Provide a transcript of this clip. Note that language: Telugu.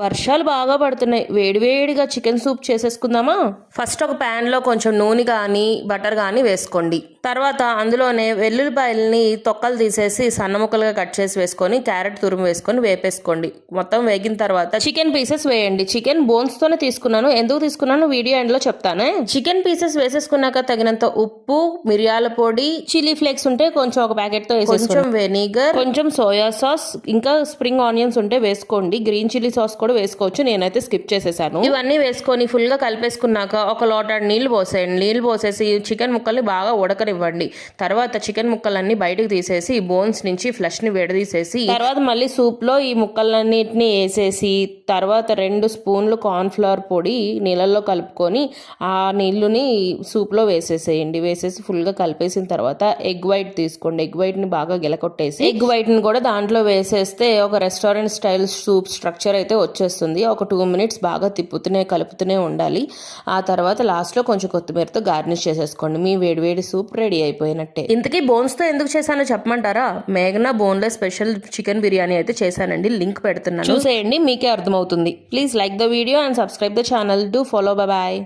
వర్షాలు బాగా పడుతున్నాయి. వేడివేడిగా చికెన్ సూప్ చేసేసుకుందామా? ఫస్ట్ ఒక ప్యాన్లో కొంచెం నూనె కానీ బటర్ కానీ వేసుకోండి. తర్వాత అందులోనే వెల్లుల్లిపాయలని తొక్కలు తీసేసి సన్న ముక్కలుగా కట్ చేసి వేసుకొని క్యారెట్ తురుము వేసుకొని వేపేసుకోండి. మొత్తం వేగిన తర్వాత చికెన్ పీసెస్ వేయండి. చికెన్ బోన్స్తోనే తీసుకున్నాను. ఎందుకు తీసుకున్నాను వీడియో ఎండ్లో చెప్తాను. చికెన్ పీసెస్ వేసేసుకున్నాక తగినంత ఉప్పు, మిరియాల పొడి, చిల్లీ ఫ్లేక్స్ ఉంటే కొంచెం ఒక ప్యాకెట్తో వేసేసుకోండి. కొంచెం వెనిగర్, కొంచెం సోయా సాస్, ఇంకా స్ప్రింగ్ ఆనియన్స్ ఉంటే వేసుకోండి. గ్రీన్ చిల్లీ సాస్ కూడా వేసుకోవచ్చు. నేనైతే స్కిప్ చేసేసాను. ఇవన్నీ వేసుకొని ఫుల్ గా కలిపేసుకున్నాక ఒక లోటాడు నీళ్లు పోసేయండి. నీళ్లు పోసేసి చికెన్ ముక్కల్ని బాగా ఉడకనివ్వండి. తర్వాత చికెన్ ముక్కలన్నీ బయటకు తీసేసి బోన్స్ నుంచి ఫ్లెష్ ని విడదీసేసి తర్వాత మళ్ళీ సూప్ లో ఈ ముక్కలన్నిటిని వేసేసి తర్వాత 2 స్పూన్లు కార్న్ ఫ్లవర్ పొడి నీళ్ళల్లో కలుపుకొని ఆ నీళ్లుని సూప్ లో వేసేసేయండి. వేసేసి ఫుల్ గా కలిపేసిన తర్వాత ఎగ్ వైట్ తీసుకోండి. ఎగ్ వైట్ ని బాగా గిలకొట్టేసి ఎగ్ వైట్ ని కూడా దాంట్లో వేసేస్తే ఒక రెస్టారెంట్ స్టైల్ సూప్ స్ట్రక్చర్ అయితే వచ్చేస్తుంది. ఒక 2 మినిట్స్ బాగా తిప్పుతూనే కలుపుతూనే ఉండాలి. ఆ తర్వాత లాస్ట్లో కొంచెం కొత్తిమీరతో గార్నిష్ చేసేసుకోండి. మీ వేడివేడి సూప్ రెడీ అయిపోయినట్టే. ఇంతకీ బోన్స్తో ఎందుకు చేశానో చెప్పమంటారా? మేఘనా బోన్లెస్ స్పెషల్ చికెన్ బిర్యానీ అయితే చేశానండి. లింక్ పెడుతున్నాను, చూసేయండి, మీకే అర్థమవుతుంది. Please like the video and subscribe the channel. Do follow. Bye.